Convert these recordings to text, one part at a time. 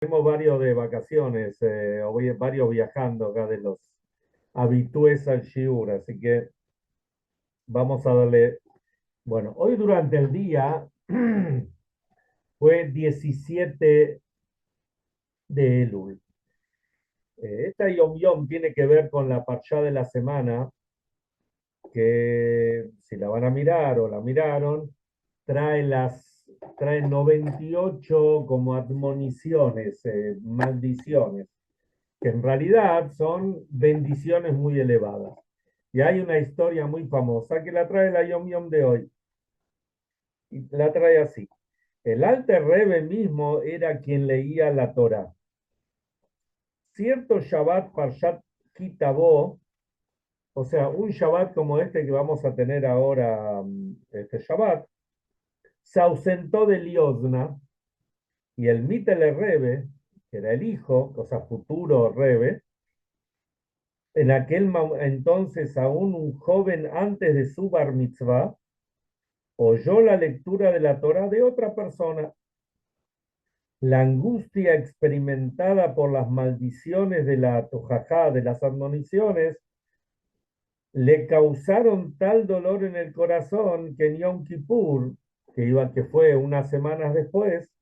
Tenemos varios de vacaciones, varios viajando acá de los habitués al Shiur, así que vamos a darle. Bueno, hoy durante el día fue 17 de Elul. Esta Yom Yom tiene que ver con la parshá de la semana, que si la van a mirar o la miraron, trae trae 98 como admoniciones, maldiciones, que en realidad son bendiciones muy elevadas. Y hay una historia muy famosa que la trae la Yom Yom de hoy. Y la trae así. El Alter Rebbe mismo era quien leía la Torá. Cierto Shabbat Parshat Kitabó, o sea, un Shabbat como este que vamos a tener ahora, este Shabbat, se ausentó de Liosna y el Mittele Rebbe, que era el hijo, o sea, futuro Rebbe, en entonces aún un joven antes de su bar mitzvah, oyó la lectura de la Torá de otra persona. La angustia experimentada por las maldiciones de la tojajá, de las admoniciones, le causaron tal dolor en el corazón que en Yom Kippur, que fue unas semanas después,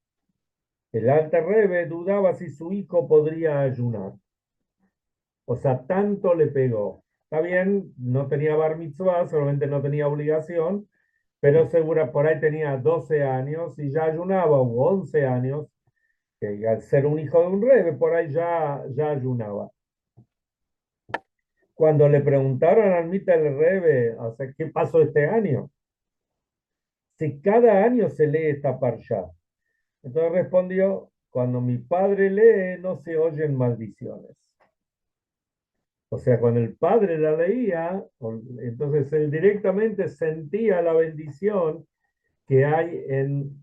el Alter Rebbe dudaba si su hijo podría ayunar. O sea, tanto le pegó. Está bien, no tenía bar mitzvah, solamente no tenía obligación, pero segura por ahí tenía 12 años y ya ayunaba, o 11 años, que al ser un hijo de un rebe, por ahí ya ayunaba. Cuando le preguntaron al Mita el rebe, o sea, ¿qué pasó este año? Si cada año se lee esta parsha. Entonces respondió, cuando mi padre lee, no se oyen maldiciones. O sea, cuando el padre la leía, entonces él directamente sentía la bendición que hay en,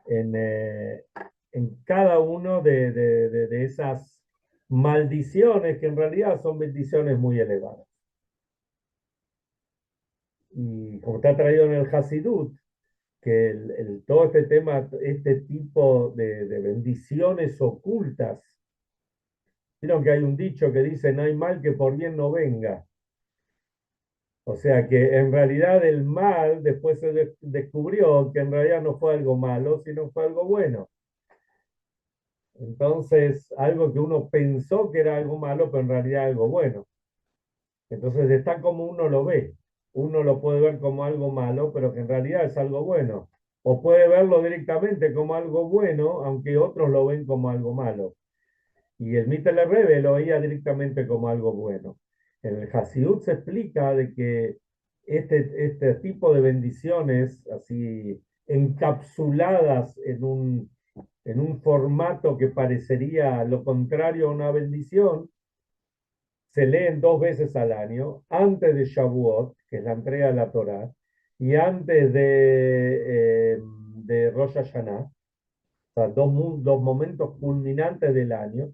eh, en cada uno de esas maldiciones, que en realidad son bendiciones muy elevadas. Y como está traído en el Hasidut, que todo este tema, este tipo de bendiciones ocultas, vieron que hay un dicho que dice, no hay mal que por bien no venga. O sea que en realidad el mal después se descubrió que en realidad no fue algo malo, sino fue algo bueno. Entonces, algo que uno pensó que era algo malo, pero en realidad algo bueno. Entonces, está como uno lo ve. Uno lo puede ver como algo malo, pero que en realidad es algo bueno. O puede verlo directamente como algo bueno, aunque otros lo ven como algo malo. Y el Mittler Rebbe lo veía directamente como algo bueno. En el Hasidut se explica de que este tipo de bendiciones, así encapsuladas en un formato que parecería lo contrario a una bendición, se leen dos veces al año, antes de Shavuot, que es la entrega de la Torá, y antes de Rosh Hashanah, o sea, dos momentos culminantes del año,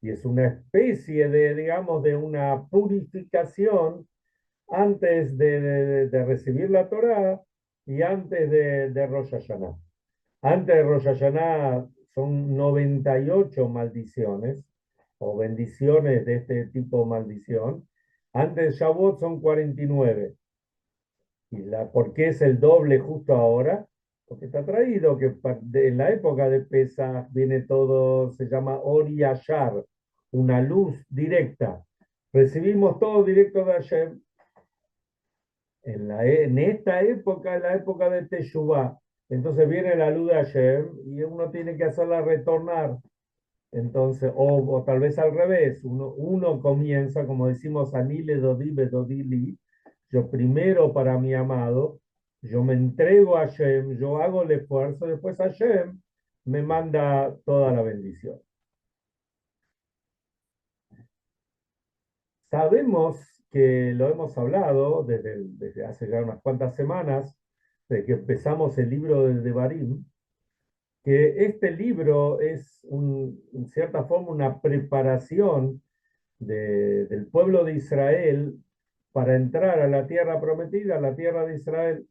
y es una especie de, digamos, de una purificación antes de recibir la Torá y antes de Rosh Hashanah. Antes de Rosh Hashanah son 98 maldiciones o bendiciones de este tipo de maldición. Antes de Shavuot son 49. ¿Por qué es el doble justo ahora? Porque está traído que en la época de Pesach viene todo, se llama Ori Ashar, una luz directa. Recibimos todo directo de Hashem. En esta época, en la época de Teshuvah, entonces viene la luz de Hashem y uno tiene que hacerla retornar. Entonces, o tal vez al revés, uno comienza, como decimos, Anile Dodi Bedodili, yo primero para mi amado, yo me entrego a Hashem, yo hago el esfuerzo, después Hashem me manda toda la bendición. Sabemos que lo hemos hablado desde hace ya unas cuantas semanas, de que empezamos el libro de Devarim, que este libro es en cierta forma una preparación del pueblo de Israel para entrar a la tierra prometida, a la tierra de Israel.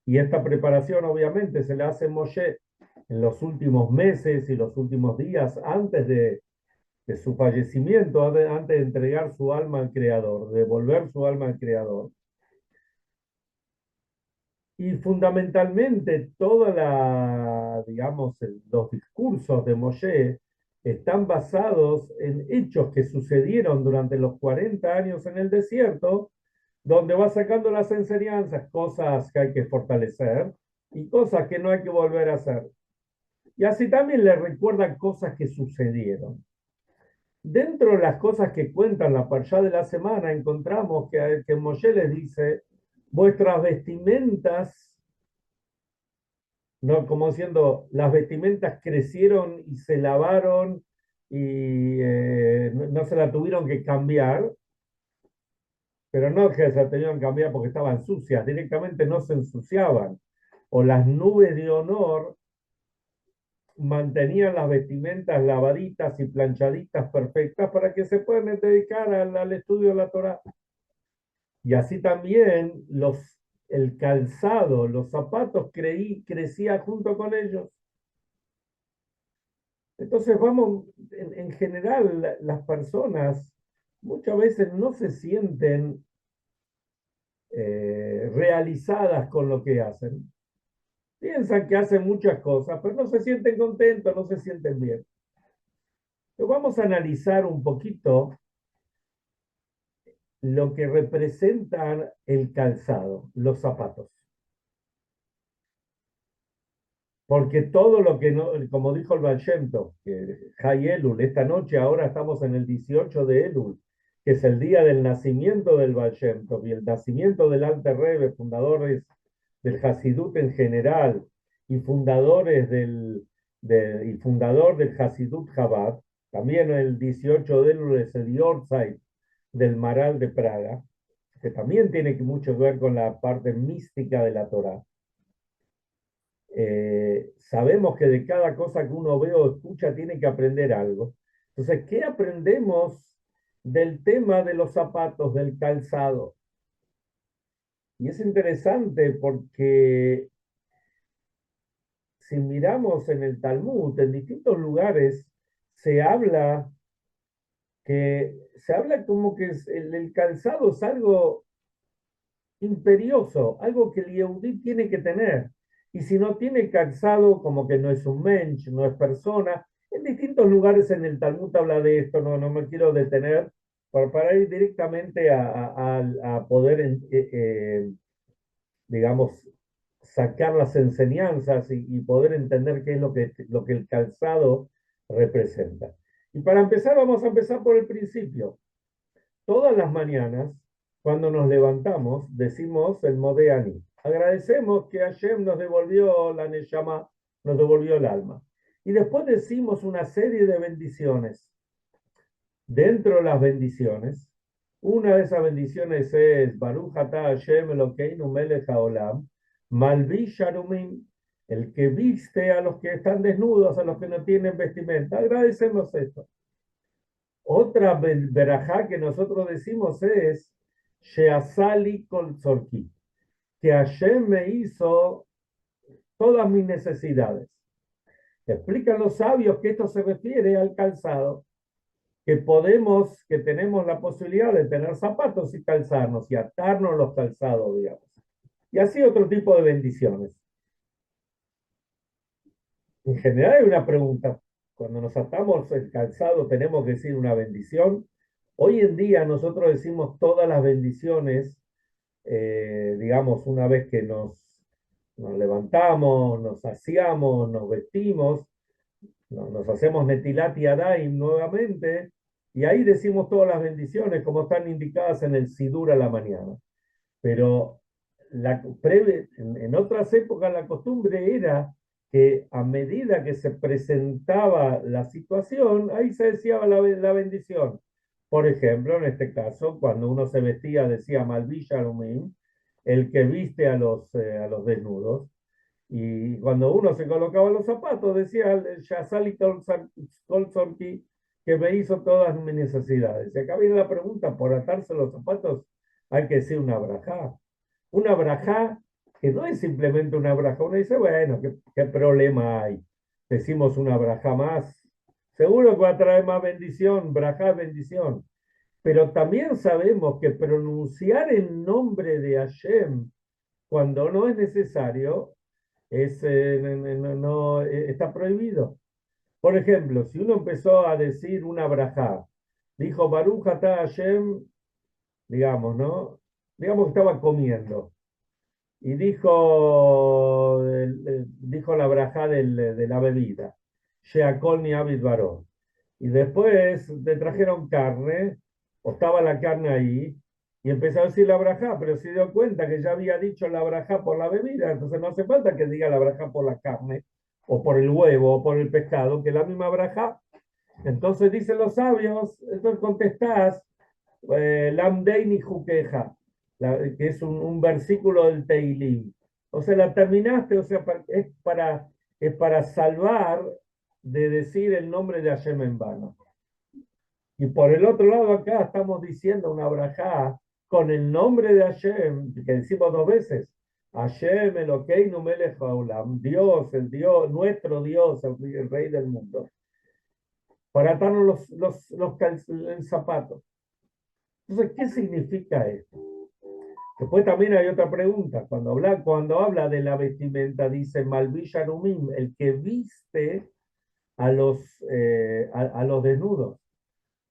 Y esta preparación obviamente se la hace Moshe. en los últimos meses y los últimos días antes de su fallecimiento, antes de entregar su alma al Creador, de devolver su alma al Creador. Y fundamentalmente toda digamos, los discursos de Moshe están basados en hechos que sucedieron durante los 40 años en el desierto, donde va sacando las enseñanzas, cosas que hay que fortalecer y cosas que no hay que volver a hacer. Y así también le recuerdan cosas que sucedieron. Dentro de las cosas que cuentan la parshá de la semana, encontramos que Moshe les dice, vuestras vestimentas, no, como diciendo, las vestimentas crecieron y se lavaron y no se la tuvieron que cambiar, pero no que se la tenían que cambiar porque estaban sucias, directamente no se ensuciaban. O las nubes de honor mantenían las vestimentas lavaditas y planchaditas perfectas para que se puedan dedicar al estudio de la Torá. Y así también el calzado, los zapatos crecía junto con ellos. Entonces vamos, en general las personas muchas veces no se sienten realizadas con lo que hacen. Piensan que hacen muchas cosas, pero no se sienten contentos, no se sienten bien. Pero vamos a analizar un poquito lo que representan el calzado, los zapatos. Porque todo lo que no, como dijo el Baal Shem Tov, que Hay Elul, esta noche ahora estamos en el 18 de Elul, que es el día del nacimiento del Baal Shem Tov y el nacimiento del Alter Rebbe, fundadores del Hasidut en general y y fundador del Hasidut Chabad. También el 18 de Elul es el Yortzeit del Maral de Praga, que también tiene mucho que ver con la parte mística de la Torá. Sabemos que de cada cosa que uno ve o escucha tiene que aprender algo. Entonces, ¿qué aprendemos del tema de los zapatos, del calzado? Y es interesante porque si miramos en el Talmud, en distintos lugares, se habla como que el calzado es algo imperioso, algo que el Yehudí tiene que tener. Y si no tiene calzado, como que no es un mensch, no es persona. En distintos lugares en el Talmud habla de esto, no me quiero detener para ir directamente a poder, digamos, sacar las enseñanzas y poder entender qué es lo que el calzado representa. Y para empezar, vamos a empezar por el principio. Todas las mañanas, cuando nos levantamos, decimos el Modeani. Agradecemos que Hashem nos devolvió la Neshama, nos devolvió el alma. Y después decimos una serie de bendiciones. Dentro de las bendiciones, una de esas bendiciones es Baruch Atah Hashem Elokeinu Melech Haolam, Malvish Sharumim, el que viste a los que están desnudos, a los que no tienen vestimenta. Agradecemos esto. Otra verajá que nosotros decimos es Sheasali Kol Tzorki, que Hashem me hizo todas mis necesidades. Explican los sabios que esto se refiere al calzado, que tenemos la posibilidad de tener zapatos y calzarnos y atarnos los calzados, digamos. Y así otro tipo de bendiciones. En general hay una pregunta. Cuando nos atamos el calzado, tenemos que decir una bendición. Hoy en día nosotros decimos todas las bendiciones, digamos, una vez que nos levantamos, nos saciamos, nos vestimos, nos hacemos Netilat y Adaim nuevamente, y ahí decimos todas las bendiciones como están indicadas en el Sidur a la mañana. Pero en otras épocas la costumbre era que a medida que se presentaba la situación, ahí se decía la bendición. Por ejemplo, en este caso, cuando uno se vestía, decía Malvi Shalomim, el que viste a los desnudos. Y cuando uno se colocaba los zapatos, decía Shazali Kolzorki, que me hizo todas mis necesidades. Y acá viene la pregunta, por atarse los zapatos hay que decir una brajá. Una brajá que no es simplemente una brajá. Uno dice, bueno, ¿qué problema hay? decimos una brajá más, seguro que va a traer más bendición, brajá, bendición. Pero también sabemos que pronunciar el nombre de Hashem cuando no es necesario está prohibido. Por ejemplo, si uno empezó a decir una brajá, dijo Baruch atah Hashem, digamos, ¿no? Digamos que estaba comiendo y dijo la brajá de la bebida, Sheakol mi Abid Barón. Y después le trajeron carne, o estaba la carne ahí, y empezó a decir la brajá, pero se dio cuenta que ya había dicho la brajá por la bebida, entonces no hace falta que diga la brajá por la carne, o por el huevo, o por el pescado, que es la misma brajá. Entonces dicen los sabios, entonces contestás, Lamdeini Juqueja, que es un versículo del Teilim. O sea, la terminaste, o sea, es para salvar de decir el nombre de Hashem en vano. Y por el otro lado acá estamos diciendo una brajá con el nombre de Hashem, que decimos dos veces. Hashem Elokeinu Melech Haolam, Dios, el Dios, nuestro Dios, el Rey del mundo. Para atarnos el zapato. Entonces, ¿qué significa esto? Después también hay otra pregunta. Cuando habla de la vestimenta, dice Malvisharumim, el que viste a los desnudos,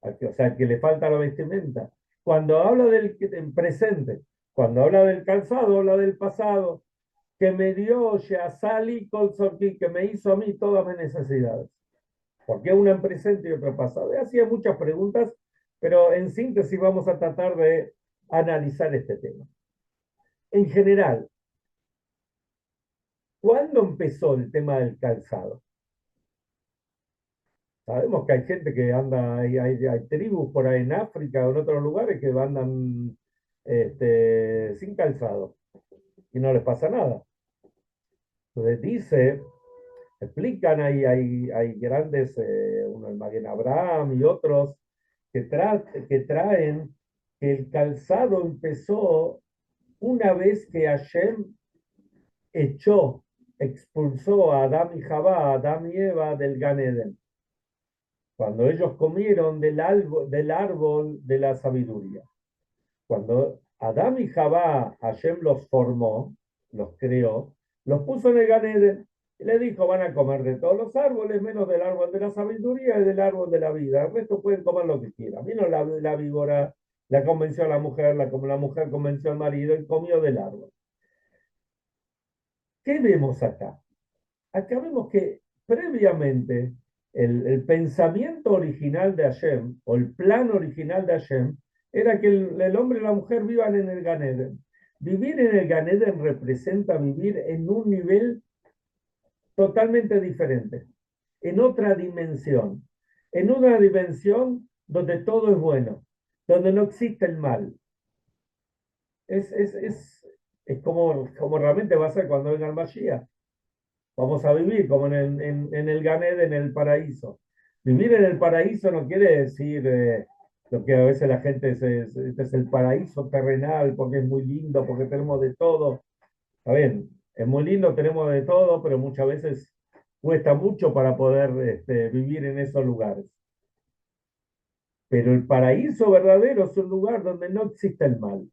o sea, que le falta la vestimenta. Cuando habla del presente, cuando habla del calzado, habla del pasado, que me dio Sheasali Kolsorki, que me hizo a mí todas mis necesidades. ¿Por qué una en presente y otra pasado? Y hacía muchas preguntas, pero en síntesis vamos a tratar de analizar este tema. En general, ¿cuándo empezó el tema del calzado? Sabemos que hay gente que anda, hay tribus por ahí en África o en otros lugares que andan sin calzado y no les pasa nada. Entonces explican, hay grandes, uno el Maguen Abraham y otros, que traen que el calzado empezó una vez que Hashem expulsó a Adán y Jabá, a Adán y Eva del Gan Eden, cuando ellos comieron del árbol de la sabiduría. Cuando Adán y Jabá, Hashem los formó, los creó, los puso en el Gan Eden y le dijo, van a comer de todos los árboles, menos del árbol de la sabiduría y del árbol de la vida. El resto pueden comer lo que quieran. Vino la víbora, la convenció a la mujer, como la mujer convenció al marido y comió del árbol. ¿Qué vemos acá? Acá vemos que previamente el pensamiento original de Hashem, o el plan original de Hashem, era que el hombre y la mujer vivan en el Gan Eden. Vivir en el Gan Eden representa vivir en un nivel totalmente diferente, en otra dimensión, en una dimensión donde todo es bueno, donde no existe el mal. Es como realmente va a ser cuando venga el Mashiach. Vamos a vivir como en el Gan Eden, en el paraíso. Vivir en el paraíso no quiere decir lo que a veces la gente este es el paraíso terrenal porque es muy lindo, porque tenemos de todo. Está bien, es muy lindo, tenemos de todo, pero muchas veces cuesta mucho para poder vivir en esos lugares. Pero el paraíso verdadero es un lugar donde no existe el mal.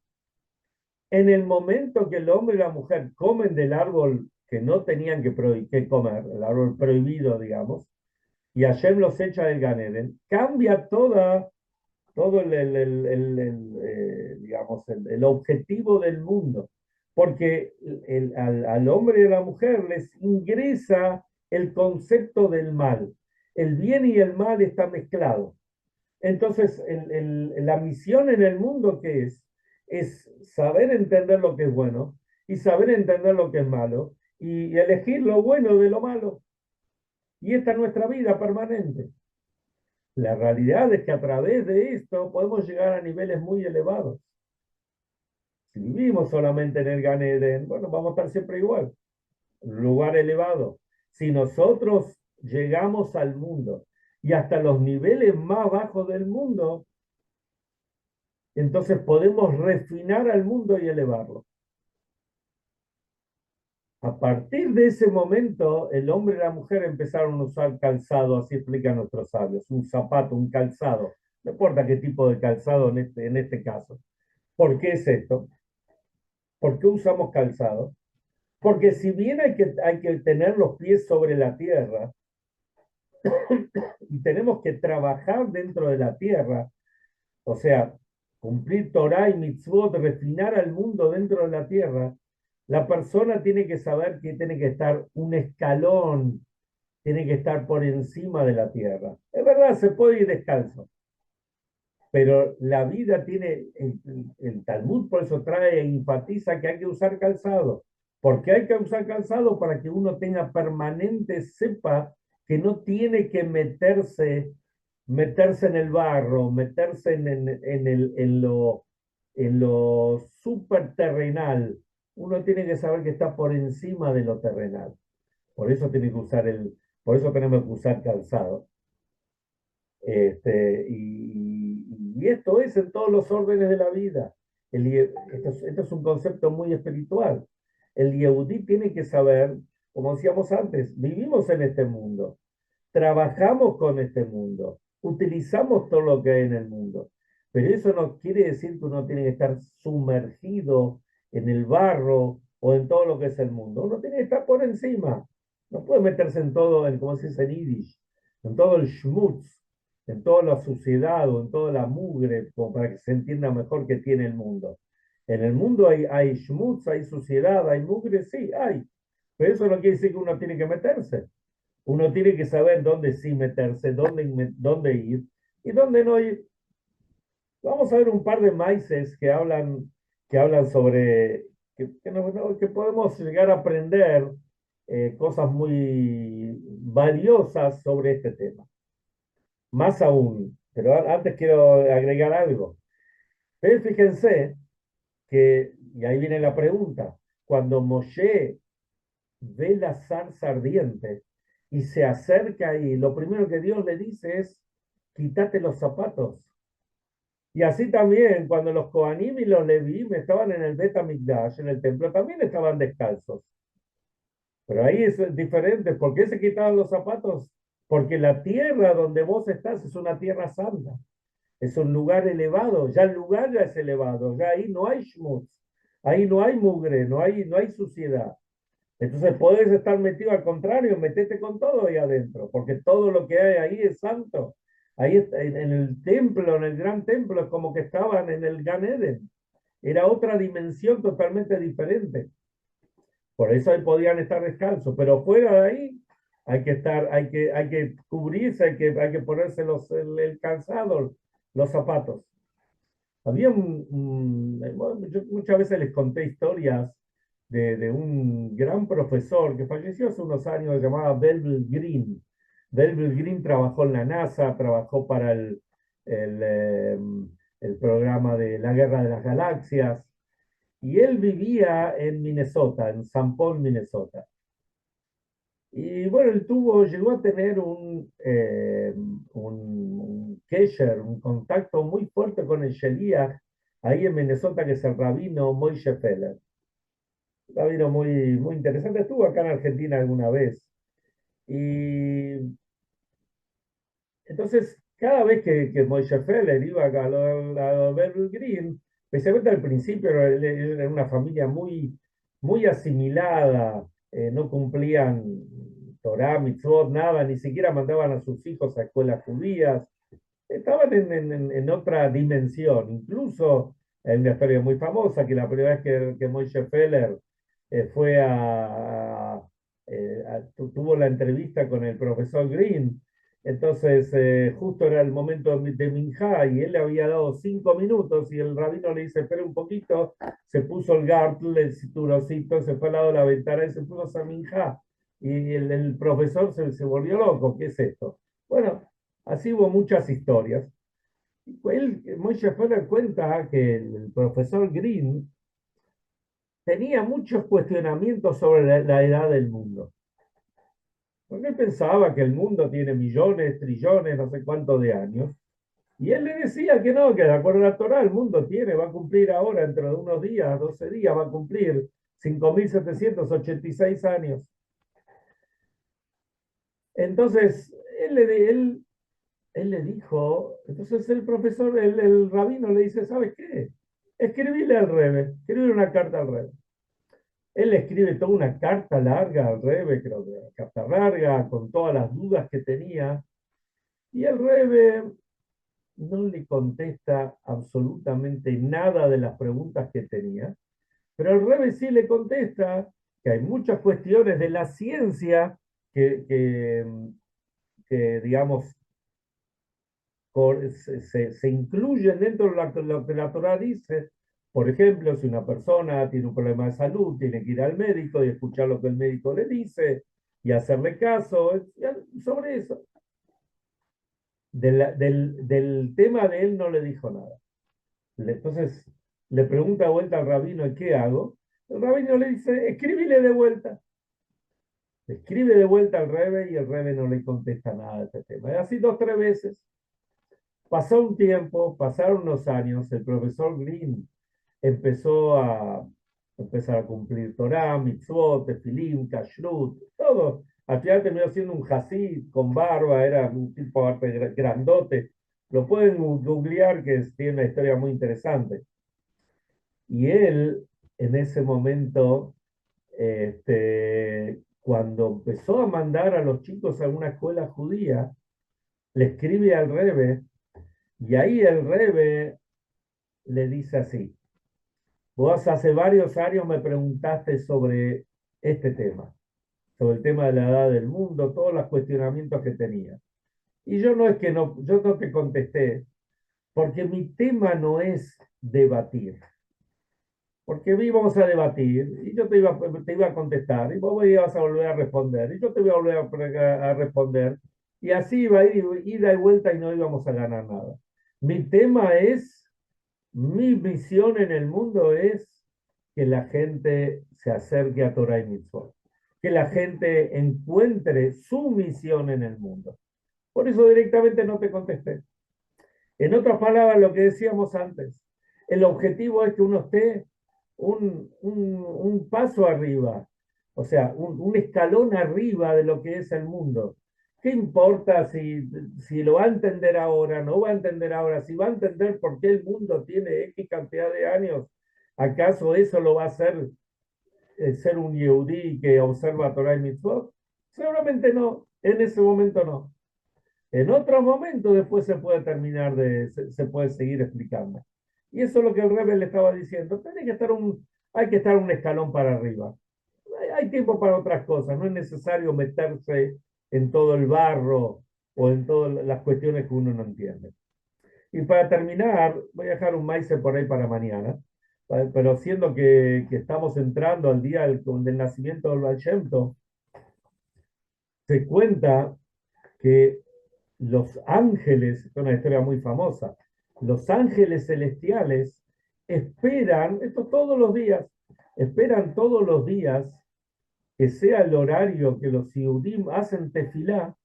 En el momento que el hombre y la mujer comen del árbol que no tenían que comer, el árbol prohibido, digamos, y Hashem los echa del Gan Eden, cambia todo digamos, el objetivo del mundo, porque al hombre y a la mujer les ingresa el concepto del mal. El bien y el mal está mezclado. Entonces, la misión en el mundo, ¿qué es? Es saber entender lo que es bueno y saber entender lo que es malo y elegir lo bueno de lo malo. Y esta es nuestra vida permanente. La realidad es que a través de esto podemos llegar a niveles muy elevados. Si vivimos solamente en el Gan Eden, bueno, vamos a estar siempre igual, un lugar elevado. Si nosotros llegamos al mundo y hasta los niveles más bajos del mundo, entonces podemos refinar al mundo y elevarlo. A partir de ese momento, el hombre y la mujer empezaron a usar calzado, así explican nuestros sabios, un zapato, un calzado. No importa qué tipo de calzado en este caso. ¿Por qué es esto? ¿Por qué usamos calzado? Porque si bien hay que tener los pies sobre la tierra y tenemos que trabajar dentro de la tierra, o sea, cumplir Torah y mitzvot, refinar al mundo dentro de la tierra, la persona tiene que saber que tiene que estar un escalón, tiene que estar por encima de la tierra. Es verdad, se puede ir descalzo, pero la vida tiene, el Talmud por eso trae e enfatiza que hay que usar calzado. ¿Por qué hay que usar calzado? Para que uno tenga permanente, sepa que no tiene que meterse en el barro, meterse en lo super terrenal. Uno tiene que saber que está por encima de lo terrenal. Por eso tiene que usar por eso tenemos que usar calzado. Y esto es en todos los órdenes de la vida. Esto es un concepto muy espiritual. El Yehudí tiene que saber, como decíamos antes, vivimos en este mundo, trabajamos con este mundo, utilizamos todo lo que hay en el mundo, pero eso no quiere decir que uno tiene que estar sumergido en el barro o en todo lo que es el mundo. Uno tiene que estar por encima. No puede meterse en todo, como se dice en Yiddish, en todo el schmutz, en toda la suciedad o en toda la mugre, como para que se entienda mejor que tiene el mundo. En el mundo hay schmutz, hay suciedad, hay mugre, sí, hay. Pero eso no quiere decir que uno tiene que meterse. Uno tiene que saber dónde sí meterse, dónde ir y dónde no ir. Vamos a ver un par de maices que hablan sobre que podemos llegar a aprender cosas muy valiosas sobre este tema. Más aún, pero antes quiero agregar algo. Ustedes fíjense y ahí viene la pregunta, cuando Moshe ve la zarza ardiente y se acerca ahí, lo primero que Dios le dice es, quítate los zapatos. Y así también, cuando los Kohanim y los Leví estaban en el Bet HaMikdash, en el templo, también estaban descalzos. Pero ahí es diferente. ¿Por qué se quitaban los zapatos? Porque la tierra donde vos estás es una tierra santa. Es un lugar elevado. Ya el lugar ya es elevado. Ya ahí no hay schmutz. Ahí no hay mugre, no hay suciedad. Entonces puedes estar metido al contrario, metete con todo ahí adentro, porque todo lo que hay ahí es santo. Ahí está, en el templo, en el gran templo, es como que estaban en el Gan Eden. Era otra dimensión totalmente diferente. Por eso ahí podían estar descalzos, pero fuera de ahí hay que cubrirse, hay que ponerse el calzado, los zapatos. Había bueno, yo muchas veces les conté historias de un gran profesor que falleció hace unos años, se llamaba Belville Green. Belville Green trabajó en la NASA, trabajó para el, eh, el programa de la Guerra de las Galaxias, y él vivía en Minnesota, en St. Paul, Minnesota. Y bueno, llegó a tener un kesher, un contacto muy fuerte con el Sheliach, ahí en Minnesota, que es el rabino Moishe Feller. Un rabino muy interesante, estuvo acá en Argentina alguna vez. Y entonces, cada vez que Moishe Feller iba acá a Beryl Green, especialmente al principio, era una familia muy asimilada, no cumplían Torah, mitzvot, nada, ni siquiera mandaban a sus hijos a escuelas judías, estaban en otra dimensión. Incluso hay una historia muy famosa que la primera vez que Moishe Feller fue tuvo la entrevista con el profesor Green, entonces justo era el momento de Minjá y él le había dado 5 minutos y el rabino le dice, espera un poquito, se puso el gartel, el cinturoncito, se fue al lado de la ventana y se puso a Minjá. Y el profesor se volvió loco, ¿qué es esto? Bueno, así hubo muchas historias. Moshe Feller cuenta que el profesor Green tenía muchos cuestionamientos sobre la edad del mundo. Porque él pensaba que el mundo tiene millones, trillones, no sé cuántos de años. Y él le decía que no, que de acuerdo a la Torah el mundo va a cumplir ahora, dentro de unos días, 12 días, va a cumplir 5.786 años. Entonces, él le dijo, entonces el profesor, el rabino le dice, ¿sabes qué? Escribile al Rebe, escribile una carta al Rebe. Él le escribe toda una carta larga al Rebe, creo que una carta larga, con todas las dudas que tenía, y el Rebe no le contesta absolutamente nada de las preguntas que tenía, pero el Rebe sí le contesta que hay muchas cuestiones de la ciencia que digamos, se incluyen dentro de lo que la Torah dice. Por ejemplo, si una persona tiene un problema de salud, tiene que ir al médico y escuchar lo que el médico le dice y hacerle caso. Sobre eso, del tema de él no le dijo nada. Entonces le pregunta de vuelta al rabino, ¿y qué hago? El rabino le dice, escríbile de vuelta. Escribe de vuelta al Rebe y el Rebe no le contesta nada de este tema. Y así 2 o 3 veces. Pasó un tiempo, pasaron unos años, el profesor Green empezó a empezar a cumplir Torah, mitzvot, tefilim, kashrut, todo. Al final terminó siendo un hasid con barba, era un tipo grandote. Lo pueden googlear, que tiene una historia muy interesante. Y él, en ese momento, cuando empezó a mandar a los chicos a una escuela judía, le escribe al Rebe, y ahí el Rebe le dice así: vos hace varios años me preguntaste sobre este tema, sobre el tema de la edad del mundo, todos los cuestionamientos que tenía. Y yo no es que no, yo no te contesté, porque mi tema no es debatir. Porque íbamos a debatir y yo te iba a contestar y vos me ibas a volver a responder y yo te voy a volver a responder. Y así iba a ir ida y vuelta y no íbamos a ganar nada. Mi tema es, mi misión en el mundo es que la gente se acerque a Torah y Mitzvot, que la gente encuentre su misión en el mundo. Por eso directamente no te contesté. En otras palabras, lo que decíamos antes, el objetivo es que uno esté un paso arriba, o sea, un escalón arriba de lo que es el mundo. ¿Qué importa si lo va a entender ahora, no va a entender ahora, si va a entender por qué el mundo tiene X cantidad de años? ¿Acaso eso lo va a hacer ser un yehudí que observa Torah y Mitzvot? Seguramente no, en ese momento no. En otro momento después se puede terminar se puede seguir explicando. Y eso es lo que el Rebbe le estaba diciendo. Hay que estar un escalón para arriba. Hay tiempo para otras cosas. No es necesario meterse en todo el barro o en todas las cuestiones que uno no entiende. Y para terminar, voy a dejar un maíz por ahí para mañana. Pero siendo que estamos entrando al día del nacimiento del Baal Shem Tov, se cuenta que los ángeles, es una historia muy famosa, los ángeles celestiales esperan, esto todos los días, esperan todos los días que sea el horario que los Yehudim hacen tefilá.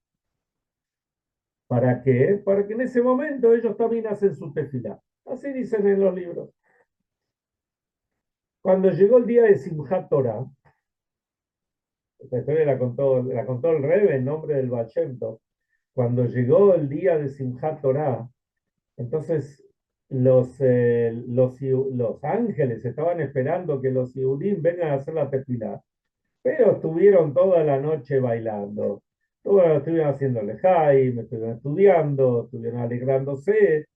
¿Para qué? Para que en ese momento ellos también hacen su tefilá. Así dicen en los libros. Cuando llegó el día de Simchat Torah, esta historia la contó el Rebbe en nombre del Baal Shem Tov. Cuando llegó el día de Simchat Torah, entonces los ángeles estaban esperando que los Yehudim vengan a hacer la tefilá, pero estuvieron toda la noche bailando. Estuvieron haciendo lejaim, estuvieron estudiando, estuvieron alegrándose.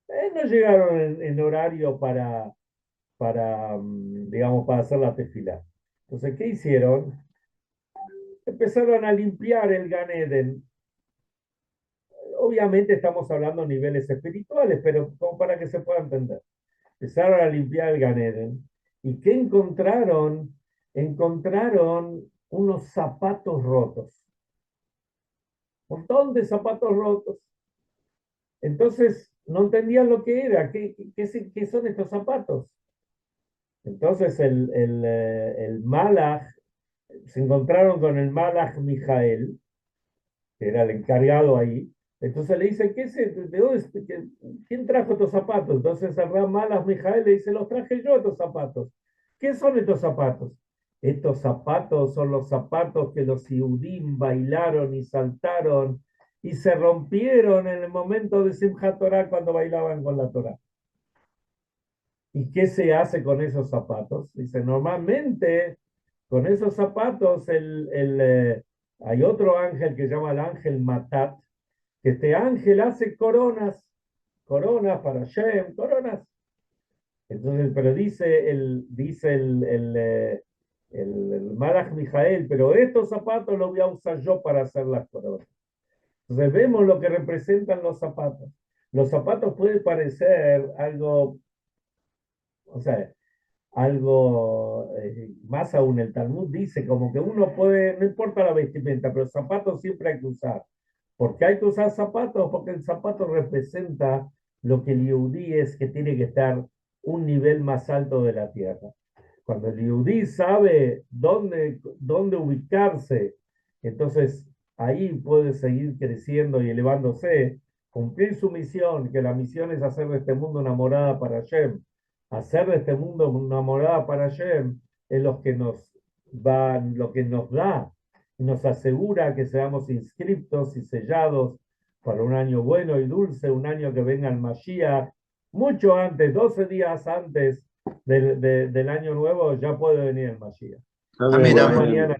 No llegaron en horario digamos, para hacer la tefilá. Entonces, ¿qué hicieron? Empezaron a limpiar el Gan Eden. Obviamente estamos hablando de niveles espirituales, pero como para que se pueda entender. Empezaron a limpiar el Gan Eden. ¿Y qué encontraron? Encontraron unos zapatos rotos. Un montón de zapatos rotos. Entonces, no entendían lo que era. ¿Qué son estos zapatos? Entonces, el Malach, se encontraron con el Malach Mijael, que era el encargado ahí. Entonces le dice, ¿de dónde, quién trajo estos zapatos? Entonces el Malach Mijael le dice, los traje yo estos zapatos. ¿Qué son estos zapatos? Estos zapatos son los zapatos que los Yehudim bailaron y saltaron y se rompieron en el momento de Simchat Torah cuando bailaban con la Torah. ¿Y qué se hace con esos zapatos? Dice, normalmente con esos zapatos hay otro ángel que se llama el ángel Matat, que este ángel hace coronas para Shem, coronas. Entonces, pero dice el Malach Mijael, pero estos zapatos los voy a usar yo para hacer las coronas. Entonces vemos lo que representan los zapatos. Los zapatos pueden parecer algo, o sea, algo, más aún el Talmud dice como que uno puede, no importa la vestimenta, pero zapatos siempre hay que usar. ¿Por qué hay que usar zapatos? Porque el zapato representa lo que el Yehudí es, que tiene que estar un nivel más alto de la tierra. Cuando el Yehudí sabe dónde ubicarse, entonces ahí puede seguir creciendo y elevándose, cumplir su misión, que la misión es hacer de este mundo una morada para Hashem. Hacer de este mundo una morada para Hashem es lo que nos da y nos asegura que seamos inscriptos y sellados para un año bueno y dulce, un año que venga el Mashiach, mucho antes, 12 días antes del año nuevo, ya puede venir el Mashiach. Amén, Nos vemos amén. mañana.